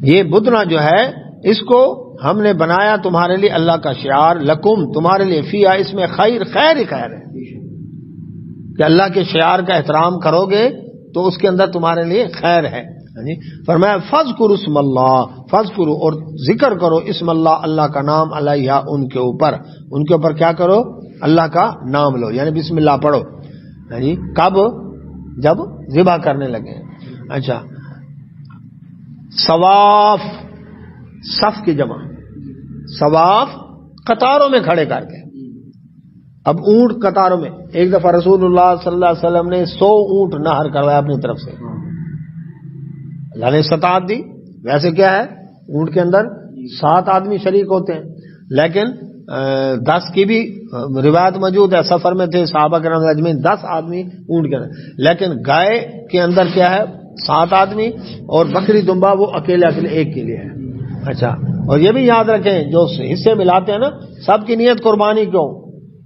S1: یہ بدنا جو ہے اس کو ہم نے بنایا تمہارے لیے اللہ کا شعار، لکم تمہارے لیے، فیہا اس میں خیر ہی خیر ہے کہ اللہ کے شعار کا احترام کرو گے تو اس کے اندر تمہارے لیے خیر ہے. فرمایا فذکروا اسم اللہ، فذکروا اور ذکر کرو اسم اللہ، اللہ کا نام، علیہا ان کے اوپر کیا کرو، اللہ کا نام لو، یعنی بسم اللہ پڑھو. کب؟ جب ذبح کرنے لگے. اچھا، صواف، صف کی جمع، صواف قطاروں میں کھڑے کر کے. اب اونٹ قطاروں میں، ایک دفعہ رسول اللہ صلی اللہ علیہ وسلم نے 100 اونٹ نہر کروایا اپنی طرف سے. اللہ نے استطاعت دی. ویسے کیا ہے اونٹ کے اندر 7 آدمی شریک ہوتے ہیں، لیکن 10 کی بھی روایت موجود ہے. سفر میں تھے صحابہ کرام اجمعین 10 آدمی اونٹ کے اندر، لیکن گائے کے اندر کیا ہے 7 آدمی، اور بکری دمبا وہ اکیلے ایک کے لیے ہے. اچھا، اور یہ بھی یاد رکھیں جو حصے ملاتے ہیں نا سب کی نیت قربانی کیوں.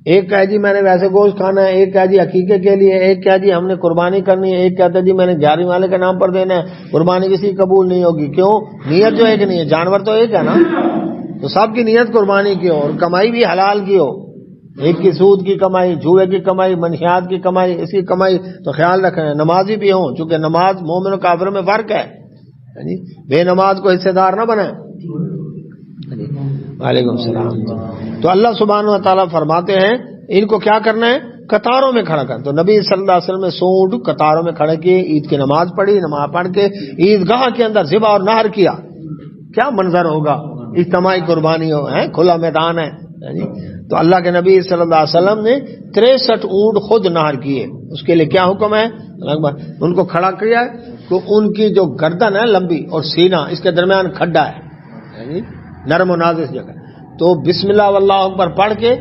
S1: ایک کہے جی میں نے ویسے گوشت کھانا ہے، ایک کہے جی عقیقے کے لیے، ایک کہے جی ہم نے قربانی کرنی ہے، ایک کہتا ہے جی میں نے 11ویں والے کے نام پر دینا ہے. قربانی کسی قبول نہیں ہوگی. کیوں؟ نیت جو ایک نہیں ہے، جانور تو ایک ہے نا. تو سب کی نیت قربانی کی ہو اور کمائی بھی حلال کی ہو. ایک کی سود کی کمائی، جوئے کی کمائی، منشیات کی کمائی، اس کی کمائی. تو خیال رکھیں نمازی بھی ہوں، چونکہ نماز مومن و کافر میں فرق ہے. بے نماز کو حصے دار نہ بنائیں. وعلیکم السلام. تو اللہ سبحانہ و تعالیٰ فرماتے ہیں ان کو کیا کرنا ہے، قطاروں میں کھڑا کر. تو نبی صلی اللہ علیہ وسلم نے 100 اونٹ قطاروں میں کھڑے کیے، عید کی نماز پڑھی، نماز پڑھ کے عیدگاہ کے اندر ذبح اور نہر کیا. کیا منظر ہوگا، اجتماعی قربانی ہو، کھلا میدان ہے. تو اللہ کے نبی صلی اللہ علیہ وسلم نے 63 اونٹ خود نہر کیے. اس کے لیے کیا حکم ہے، ان کو کھڑا کیا تو ان کی جو گردن ہے لمبی اور سینہ اس کے درمیان کھڈا ہے، نرم و نازک جگہ. تو بسم اللہ واللہ اکبر پڑھ کے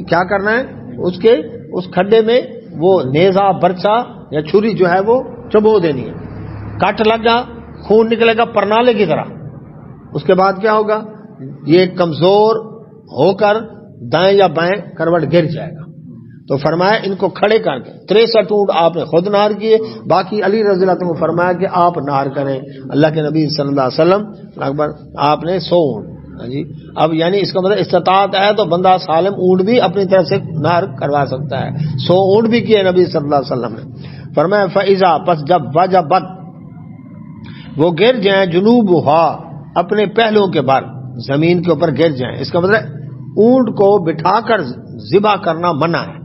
S1: کیا کرنا ہے، اس کھڈے میں وہ نیزہ برچا یا چھری جو ہے وہ چبو دینی ہے. کٹ لگا خون نکلے گا پرنالے کی طرح، اس کے بعد کیا ہوگا؟ یہ کمزور ہو کر دائیں یا بائیں کروٹ گر جائے گا. تو فرمایا ان کو کھڑے کر کے 63 اونٹ آپ نے خود نہر کیے، باقی علی رضی اللہ عنہ کو فرمایا کہ آپ نہر کریں. اللہ کے نبی صلی اللہ علیہ وسلم اکبر آپ نے 100 اونٹ. جی اب یعنی اس کا مطلب استطاعت ہے تو بندہ سالم اونٹ بھی اپنی طرف سے نہر کروا سکتا ہے. 100 اونٹ بھی کیے نبی صلی اللہ علیہ وسلم نے. فرمایا فَإِذَا پس جب وجبت وہ گر جائیں جنوبھا اپنے پہلوؤں کے بر زمین کے اوپر گر جائیں. اس کا مطلب اونٹ کو بٹھا کر ذبح کرنا منع ہے.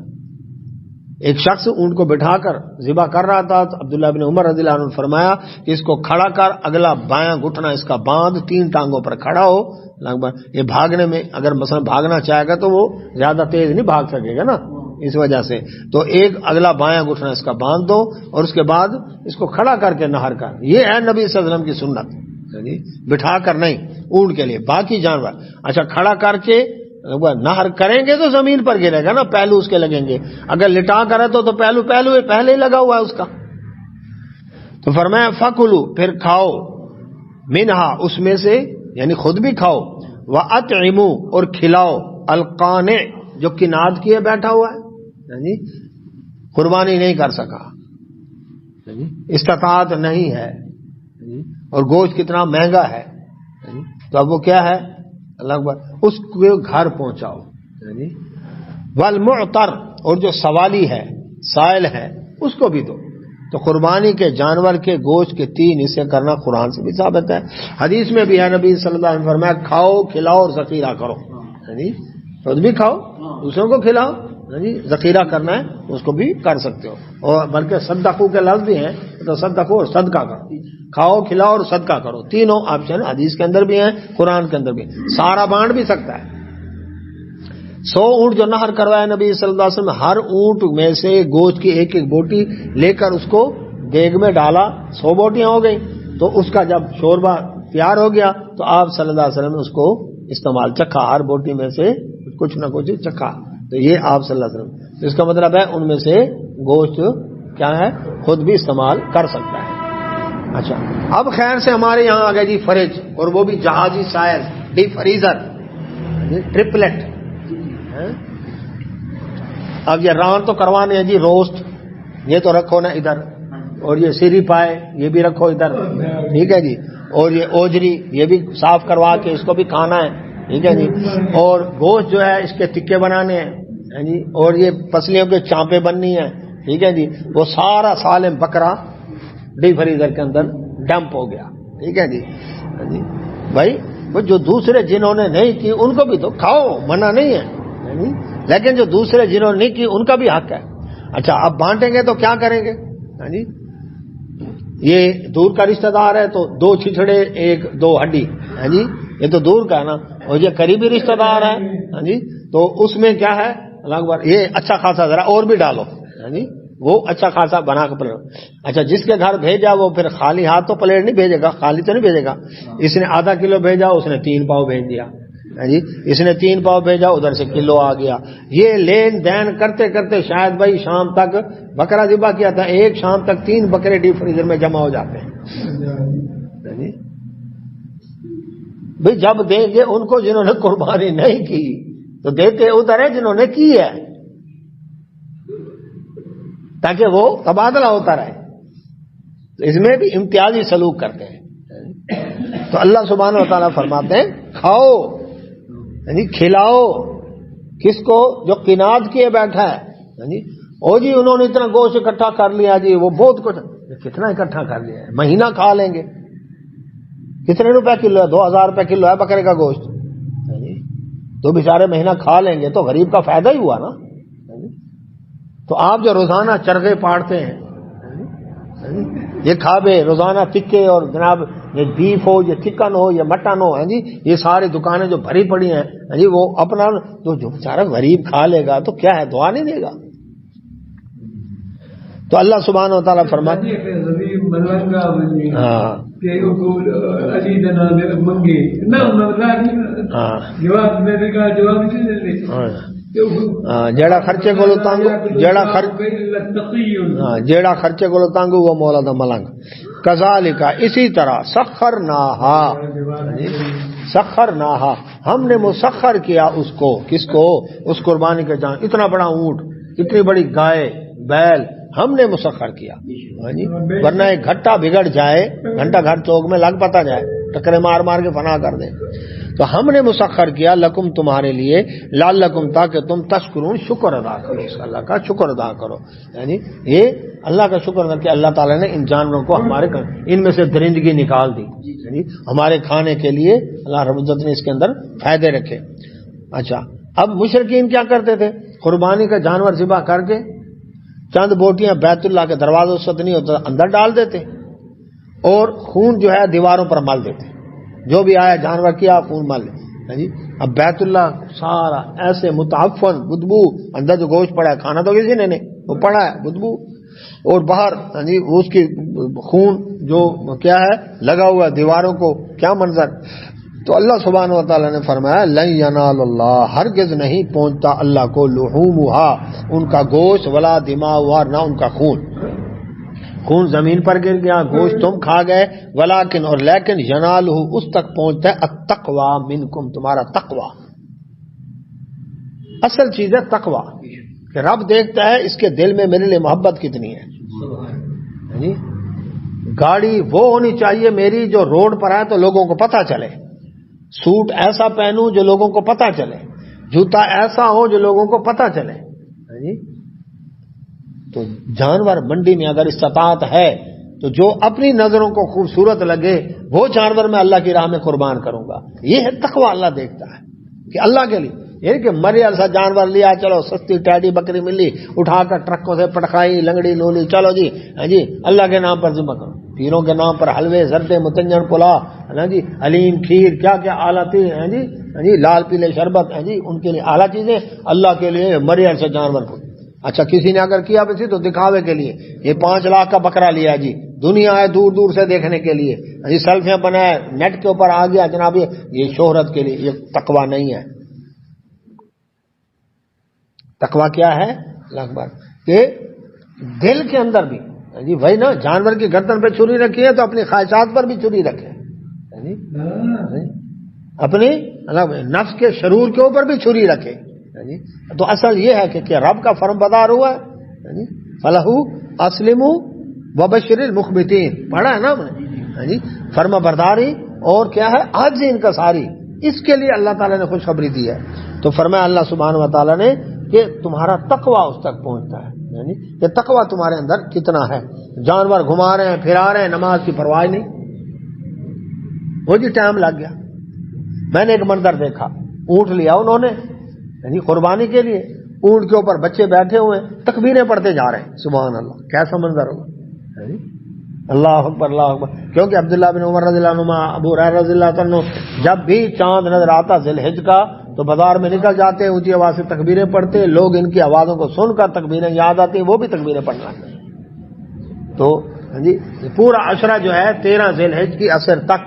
S1: ایک شخص اونٹ کو بٹھا کر ذبح کر رہا تھا تو عبداللہ بن عمر رضی اللہ عنہ نے فرمایا کہ اس کو کھڑا کر اگلا بایاں گھٹنا اس کا باندھ 3 ٹانگوں پر کھڑا ہو. یہ بھاگنے میں اگر مثلا بھاگنا چاہے گا تو وہ زیادہ تیز نہیں بھاگ سکے گا نا، اس وجہ سے تو ایک اگلا بایاں گھٹنا اس کا باندھ دو اور اس کے بعد اس کو کھڑا کر کے نہر کر. یہ ہے نبی صلی اللہ علیہ وسلم کی سنت، بٹھا کر نہیں اونٹ کے لیے. باقی جانور اچھا کھڑا کر کے نہر کریں گے تو زمین پر گرے گا نا، پہلو اس کے لگیں گے. اگر لٹا کرے تو پہلو پہلے ہی لگا ہوا ہے اس کا. تو فرمایا فَكُلُوا پھر کھاؤ منہا اس میں سے، یعنی خود بھی کھاؤ، وَأَطْعِمُوا اور کھلاؤ القانع جو کناد کیے بیٹھا ہوا ہے، یعنی قربانی نہیں کر سکا، استطاعت نہیں ہے اور گوشت کتنا مہنگا ہے، تو اب وہ کیا ہے اللہ اکبر اس کو گھر پہنچاؤ. والمعتر اور جو سوالی ہے سائل ہے اس کو بھی دو. تو قربانی کے جانور کے گوشت کے 3 حصے کرنا قرآن سے بھی ثابت ہے. حدیث میں بھی ہے نبی صلی اللہ علیہ وسلم فرمایا کھاؤ کھلاؤ اور ذخیرہ کرو. خود بھی کھاؤ دوسروں کو کھلاؤ، ذخیرہ کرنا ہے اس کو بھی کر سکتے ہو. اور بلکہ صدقو کے لفظ بھی ہیں تو صدقو اور صدقہ کرو، کھاؤ کھلاؤ اور صدقہ کرو. تینوں آپشن حدیث کے اندر بھی ہیں قرآن کے اندر بھی. سارا بانٹ بھی سکتا ہے. 100 اونٹ جو نہر کروائے نبی صلی اللہ علیہ وسلم، ہر اونٹ میں سے گوشت کی ایک بوٹی لے کر اس کو دیگ میں ڈالا، 100 بوٹیاں ہو گئی. تو اس کا جب شوربہ تیار ہو گیا تو آپ صلی اللہ علیہ وسلم نے اس کو استعمال چکھا، ہر بوٹی میں سے کچھ نہ کچھ چکھا. تو یہ آپ صلی اللہ علیہ وسلم، اس کا مطلب ہے ان میں سے گوشت کیا ہے خود بھی استعمال کر سکتا ہے. اچھا اب خیر سے ہمارے یہاں آ گیا جی فریج، اور وہ بھی جہازی سائز ڈی فریزر ٹرپلٹ. اب یہ ران تو کروانے ہیں جی، روسٹ یہ تو رکھو نا ادھر، اور یہ سیری پائے یہ بھی رکھو ادھر، ٹھیک ہے جی. اور یہ اوجری یہ بھی صاف کروا کے اس کو بھی کھانا ہے، ٹھیک ہے جی. اور گوشت جو ہے اس کے تکے بنانے ہیں جی، اور یہ پسلیوں کے چانپیں بننی ہیں، ٹھیک ہے جی. وہ سارا سالم بکرا ڈی فریزر کے اندر ڈمپ ہو گیا، ٹھیک ہے جی. بھائی وہ جو دوسرے جنہوں نے نہیں کی ان کو بھی تو کھاؤ، منع نہیں ہے، لیکن جو دوسرے جنہوں نے نہیں کی ان کا بھی حق ہے. اچھا اب بانٹیں گے تو کیا کریں گے جی؟ یہ دور کا رشتہ دار ہے تو 2 چھچڑے 2 ہڈی جی، یہ تو دور کا ہے نا. اور یہ قریبی رشتہ دار ہے جی، تو اس میں کیا ہے اللہ اکبر یہ اچھا خاصا ذرا اور بھی ڈالو جی، وہ اچھا خاصا بنا کے پلیٹ. اچھا جس کے گھر بھیجا وہ پھر خالی ہاتھ تو پلیٹ نہیں بھیجے گا، خالی تو نہیں بھیجے گا. اس نے آدھا کلو بھیجا اس نے 3 پاؤ بھیج دیا جی، اس نے 3 پاؤ بھیجا ادھر سے کلو آ گیا. یہ لین دین کرتے کرتے شاید بھائی شام تک بکرا ذبح کیا تھا، ایک شام تک 3 بکرے ڈیپ فریزر میں جمع ہو جاتے ہیں. بھائی جب دیں گے ان کو جنہوں نے قربانی نہیں کی تو دیتے ادھر ہے جنہوں نے کی ہے، تاکہ وہ تبادلہ ہوتا رہے. تو اس میں بھی امتیازی سلوک کرتے ہیں. تو اللہ سبحانہ و تعالیٰ فرماتے ہیں کھاؤ یعنی کھلاؤ کس کو؟ جو قناد کیے بیٹھا ہے جی. او جی انہوں نے اتنا گوشت اکٹھا کر لیا جی، وہ بہت کچھ. کتنا اکٹھا کر لیا ہے؟ مہینہ کھا لیں گے. کتنے روپے کلو ہے؟ 2000 روپے کلو ہے بکرے کا گوشت. تو بیچارے مہینہ کھا لیں گے تو غریب کا فائدہ ہی ہوا نا. تو آپ جو روزانہ چرغے پاڑتے ہیں یہ کھابے روزانہ تکے، اور جناب یہ بیف ہو یہ چکن ہو یہ مٹن ہو جی، یہ ساری دکانیں جو بھری پڑی ہیں جی، وہ اپنا تو جو بیچارہ غریب کھا لے گا تو کیا ہے دعا نہیں دے گا. تو اللہ سبحانہ و تعالیٰ فرماتے جیڑا خرچے کو تانگو جیڑا خرچے کو تانگو وہ مولا دا ملنگ. کذالک اسی طرح سخرناہا سخرناہا ہم نے مسخر کیا اس کو، کس کو؟ اس قربانی کا جان، اتنا بڑا اونٹ، اتنی بڑی گائے بیل ہم نے مسخر کیا، ورنہ ایک گھٹا بگڑ جائے، گھنٹہ گھر چوک میں لگ پتا جائے، ٹکرے مار مار کے فنا کر دیں۔ تو ہم نے مسخر کیا لکم تمہارے لیے، لعلکم تاکہ تم تشکرون شکر ادا کرو، اس اللہ کا شکر ادا کرو، یعنی یہ اللہ کا شکر کر کے اللہ تعالیٰ نے ان جانوروں کو ہمارے ان میں سے درندگی نکال دی، یعنی ہمارے کھانے کے لیے اللہ رب العزت نے اس کے اندر فائدے رکھے۔ اچھا، اب مشرکین کیا کرتے تھے؟ قربانی کا جانور ذبح کر کے چند بوٹیاں بیت اللہ کے دروازوں سے نہیں ہوتا اندر ڈال دیتے اور خون جو ہے دیواروں پر مل دیتے، جو بھی آیا جانور کیا خون مل لے جی۔ اب بیت اللہ سارا ایسے متعفن بدبو، اندر جو گوشت پڑا ہے کھانا تو کسی نے نہیں، وہ پڑا ہے بدبو، اور باہر جی اس کی خون جو کیا ہے لگا ہوا ہے دیواروں کو، کیا منظر۔ تو اللہ سبحانہ و تعالیٰ نے فرمایا لن ینال اللہ، ہرگز نہیں پہنچتا اللہ کو لحومھا ان کا گوشت، ولا دماؤھا نہ ان کا خون، خون زمین پر گر گیا، گوشت تم کھا گئے، ولیکن اور لیکن ینالہ اس تک پہنچتا ہے التقوی منکم، تمہارا تقوی، اصل چیز ہے تقوی، کہ رب دیکھتا ہے اس کے دل میں میرے لیے محبت کتنی ہے۔ گاڑی وہ ہونی چاہیے میری جو روڈ پر آئے تو لوگوں کو پتہ چلے، سوٹ ایسا پہنوں جو لوگوں کو پتہ چلے، جوتا ایسا ہو جو لوگوں کو پتہ چلے۔ تو جانور منڈی میں اگر استطاعت ہے تو جو اپنی نظروں کو خوبصورت لگے وہ جانور میں اللہ کی راہ میں قربان کروں گا، یہ ہے تقوی۔ اللہ دیکھتا ہے کہ اللہ کے لیے، یہ کہ مرے ایسا جانور لیا، چلو سستی ٹیڈی بکری ملی اٹھا کر ٹرکوں سے پٹکائی لنگڑی لولی، چلو جی جی اللہ کے نام پر ذبح کرو، پیروں کے نام پر حلوے زردے متنجن پلا جی حلیم کھیر کیا کیا اعلیٰ جی لال پیلے شربت جی ان کے لیے اعلیٰ چیزیں، اللہ کے لیے مرے ایسا جانور کو۔ اچھا کسی نے اگر کیا ویسے تو دکھاوے کے لیے، یہ 5 لاکھ کا بکرا لیا جی، دنیا ہے دور دور سے دیکھنے کے لیے جی، سیلفیاں بنائے نیٹ کے اوپر آ گیا جناب، یہ شہرت کے لیے، یہ تقوی نہیں ہے۔ تقوی کیا ہے؟ اللہ اکبر، کہ دل کے اندر بھی جی وہی نا، جانور کی گردن پہ چھری رکھی ہے تو اپنی خواہشات پر بھی چھری رکھے، اپنی نفس کے شرور کے اوپر بھی چھری رکھے۔ تو اصل یہ ہے کہ رب کا فرم بدار ہوا ہے، فلہو اسلموا وبشر المخبتین، پڑھا ہے نا ہم نے، فرما برداری اور کیا ہے عاجزی انکساری، اس کے لیے اللہ تعالیٰ نے خوشخبری دی ہے۔ تو فرمایا اللہ سبحانہ و تعالیٰ نے کہ تمہارا تقوی اس تک پہنچتا ہے، یعنی کہ تقوی تمہارے اندر کتنا ہے۔ جانور گھما رہے ہیں پھرا رہے ہیں، نماز کی پرواہ نہیں، وہ جی ٹائم لگ گیا۔ میں نے ایک منظر دیکھا، اونٹ لیا انہوں نے یعنی قربانی کے لیے، اونٹ کے اوپر بچے بیٹھے ہوئے تکبیریں پڑھتے جا رہے ہیں، سبحان اللہ، کیسا منظر ہوگا، اللہ اکبر اللہ اکبر۔ کیونکہ عبداللہ بن عمر رضی اللہ عنہ، ابو ہریرہ رضی اللہ عنہ، جب بھی چاند نظر آتا ذی الحجہ کا تو بازار میں نکل جاتے، اونچی آواز سے تکبیریں پڑھتے، لوگ ان کی آوازوں کو سن کر تکبیریں یاد آتی، وہ بھی تکبیریں پڑھنا۔ تو جی پورا عشرہ جو ہے 13 ذی الحجہ کی عصر تک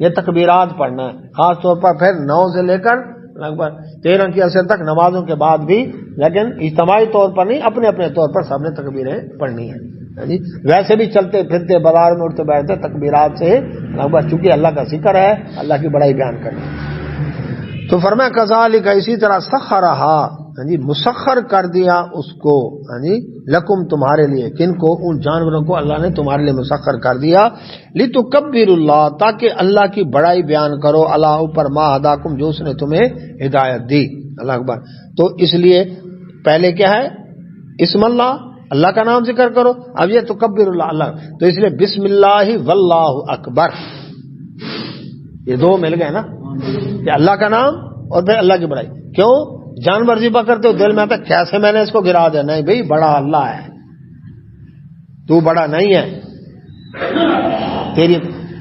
S1: یہ تکبیرات پڑھنا ہے، خاص طور پر پھر 9 سے لے کر لگ بھگ 13 کی عصر تک نمازوں کے بعد بھی، لیکن اجتماعی طور پر نہیں، اپنے اپنے طور پر سب نے تکبیریں پڑھنی ہیں۔ ویسے بھی چلتے پھرتے بازار میں اٹھتے بیٹھتے تکبیرات سے لگ بھگ، چونکہ اللہ کا ذکر ہے، اللہ کی بڑائی بیان کرنا۔ تو فرمایا کذالک، اسی طرح سخرہا مسخر کر دیا اس کو، لکم تمہارے لیے، کن کو؟ ان جانوروں کو اللہ نے تمہارے لیے مسخر کر دیا، لتکبروا اللہ، تاکہ اللہ کی بڑائی بیان کرو، اللہ اوپر ما ہداکم، جو اس نے تمہیں ہدایت دی، اللہ اکبر۔ تو اس لیے پہلے کیا ہے؟ اسم اللہ، اللہ کا نام ذکر کرو، اب یہ تکبر اللہ، اللہ، تو اس لیے بسم اللہ واللہ اکبر، یہ دو مل گئے نا، کہ اللہ کا نام اور پھر اللہ کی بڑائی۔ کیوں؟ جانور ذبح کرتے ہو دل میں آتا کیسے میں نے اس کو گرا دیا، نہیں بھئی بڑا اللہ ہے، تو بڑا نہیں ہے، تیری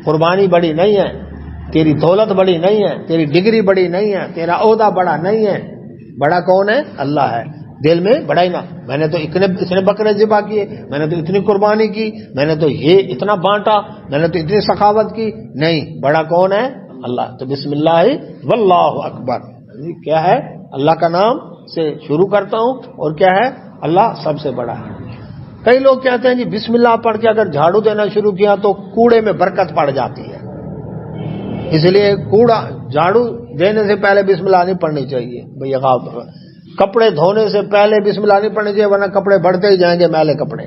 S1: قربانی بڑی نہیں ہے، تیری دولت بڑی نہیں ہے، تیری ڈگری بڑی نہیں ہے، تیرا عہدہ بڑا نہیں ہے، بڑا کون ہے؟ اللہ ہے۔ دل میں بڑائی نہ، میں نے تو اتنے بکرے ذبح کیے، میں نے تو اتنی قربانی کی، میں نے تو یہ اتنا بانٹا، میں نے تو اتنی سخاوت کی، نہیں، بڑا کون ہے؟ اللہ۔ تو بسم اللہ واللہ اکبر، کیا ہے؟ اللہ کا نام سے شروع کرتا ہوں، اور کیا ہے؟ اللہ سب سے بڑا ہے۔ کئی لوگ کہتے ہیں جی بسم اللہ پڑھ کے اگر جھاڑو دینا شروع کیا تو کوڑے میں برکت پڑ جاتی ہے، اس لیے کوڑا جھاڑو دینے سے پہلے بسم اللہ نہیں پڑھنی چاہیے بھئی. کپڑے دھونے سے پہلے بسم اللہ نہیں پڑھنی چاہیے ورنہ کپڑے بڑھتے ہی جائیں گے میلے کپڑے.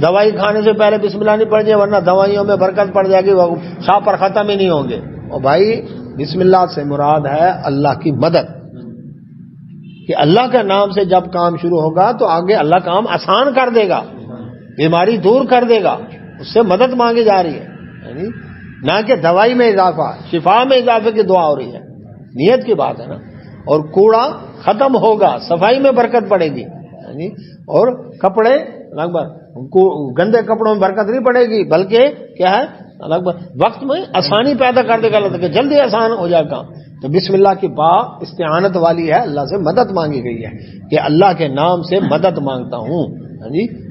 S1: دوائی کھانے سے پہلے بسم اللہ نہیں پڑھنی چاہیے ورنہ دوائیوں میں برکت پڑ جائے گی، وہ شاہ پر ختم ہی نہیں ہوں گے. اور بھائی بسم اللہ سے مراد ہے اللہ کی مدد، کہ اللہ کے نام سے جب کام شروع ہوگا تو آگے اللہ کام آسان کر دے گا، بیماری دور کر دے گا، اس سے مدد مانگی جا رہی ہے، نہ کہ دوائی میں اضافہ، شفا میں اضافے کی دعا ہو رہی ہے. نیت کی بات ہے نا. اور کوڑا ختم ہوگا، صفائی میں برکت پڑے گی، اور کپڑے گندے کپڑوں میں برکت نہیں پڑے گی بلکہ کیا ہے وقت میں آسانی پیدا کر دے گا اللہ، کہ جلدی آسان ہو جائے کام. تو بسم اللہ کی با استعانت والی ہے، اللہ سے مدد مانگی گئی ہے کہ اللہ کے نام سے مدد مانگتا ہوں.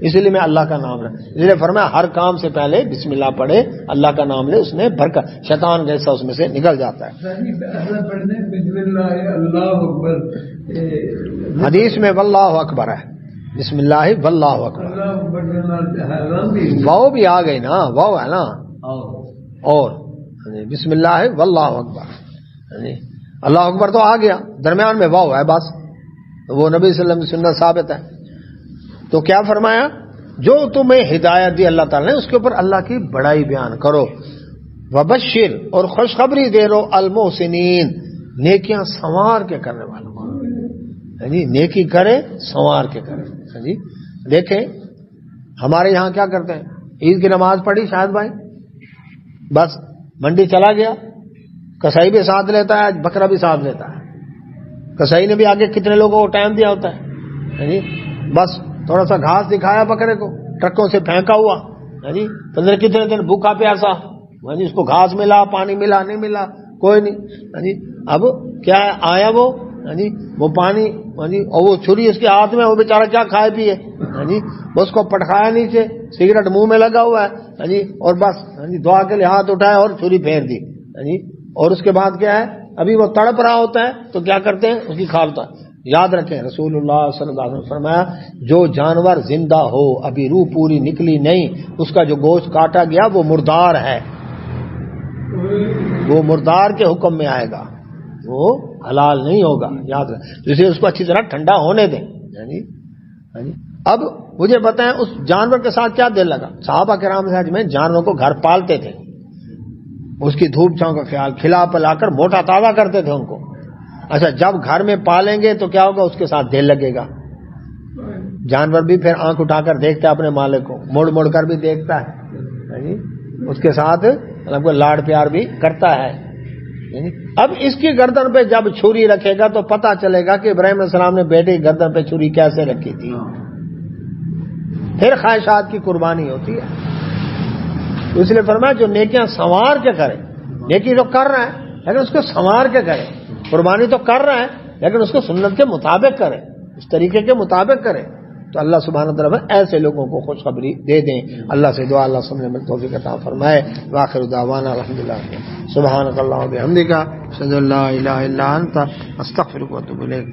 S1: اسی لیے میں اللہ کا نام لے، اس لیے فرمایا ہر کام سے پہلے بسم اللہ پڑھے، اللہ کا نام لے، اس نے برکت، شیطان جیسا اس میں سے نکل جاتا ہے. حدیث میں واللہ اکبر ہے، بسم اللہ واللہ اکبر. واو بھی آ گئی نا، واو ہے نا، اور بسم اللہ واللہ اکبر. اللہ اکبر تو آ گیا، درمیان میں واو ہے بس، وہ نبی صلی اللہ علیہ وسلم کی سنت ثابت ہے. تو کیا فرمایا، جو تمہیں ہدایت دی اللہ تعالیٰ نے اس کے اوپر اللہ کی بڑائی بیان کرو. وبشر، اور خوشخبری دے رہو المحسنین، نیکیاں سنوار کے کرنے والوں کو. نیکی کرے سنوار کے کرے. دیکھیں ہمارے یہاں کیا کرتے ہیں، عید کی نماز پڑھی شاید بھائی، بس منڈی چلا گیا، کسائی بھی ساتھ لیتا ہے، بکرا بھی ساتھ لیتا ہے. کسائی نے بھی آگے کتنے لوگوں کو ٹائم دیا ہوتا ہے، بس تھوڑا سا گھاس دکھایا بکرے کو، ٹرکوں سے پھینکا ہوا، کتنے دن بھوکا پیاسا، اس کو گھاس ملا، پانی ملا، نہیں ملا، کوئی نہیں. اب کیا ہے، آیا وہ پانی، اور وہ چھری اس کے ہاتھ میں، وہ بیچارہ کیا کھائے پیے، اس کو پٹکایا نیچے، سگریٹ منہ میں لگا ہوا ہے، اور بس دعا کے لیے ہاتھ اٹھایا اور چھری پھیر دی. اور اس کے بعد کیا ہے، ابھی وہ تڑپ رہا ہوتا ہے تو کیا کرتے ہیں، اس کی کھال ہوتا ہے. یاد رکھیں رسول اللہ صلی اللہ علیہ وسلم فرمایا، جو جانور زندہ ہو ابھی روح پوری نکلی نہیں، اس کا جو گوشت کاٹا گیا وہ مردار ہے، وہ مردار کے حکم میں آئے گا، وہ حلال نہیں ہوگا. یاد رکھیں، اسے اس کو اچھی طرح ٹھنڈا ہونے دیں. اب مجھے بتائیں اس جانور کے ساتھ کیا دل لگا. صحابہ کرام میں جانوروں کو گھر پالتے تھے، اس کی دھوپ چھاؤں کا خیال، کھلا پلا کر موٹا تازہ کرتے تھے ان کو. اچھا جب گھر میں پالیں گے تو کیا ہوگا، اس کے ساتھ دل لگے گا. جانور بھی پھر آنکھ اٹھا کر دیکھتا ہے اپنے مالک کو، مڑ مڑ کر بھی دیکھتا ہے، اس کے ساتھ لاڑ پیار بھی کرتا ہے. اب اس کی گردن پہ جب چھری رکھے گا تو پتہ چلے گا کہ ابراہیم علیہ السلام نے بیٹے کی گردن پہ چھری کیسے رکھی تھی. پھر خواہشات کی قربانی ہوتی ہے. اس لیے فرمایا جو نیکیاں سنوار کے کرے، نیکی تو کر رہا ہے لیکن اس کو سنوار کے کرے، قربانی تو کر رہا ہے لیکن اس کو سنت کے مطابق کرے، اس طریقے کے مطابق کرے، تو اللہ سبحانہ وتعالیٰ ایسے لوگوں کو خوشخبری دے دیں. اللہ سے دعا اللہ سب نے توفیق عطا فرمائے. وآخر دعوانا الحمدللہ. سبحانک اللہم و بحمدک، اشہد ان لا الہ الا انت، استغفرک و اتوب الیک.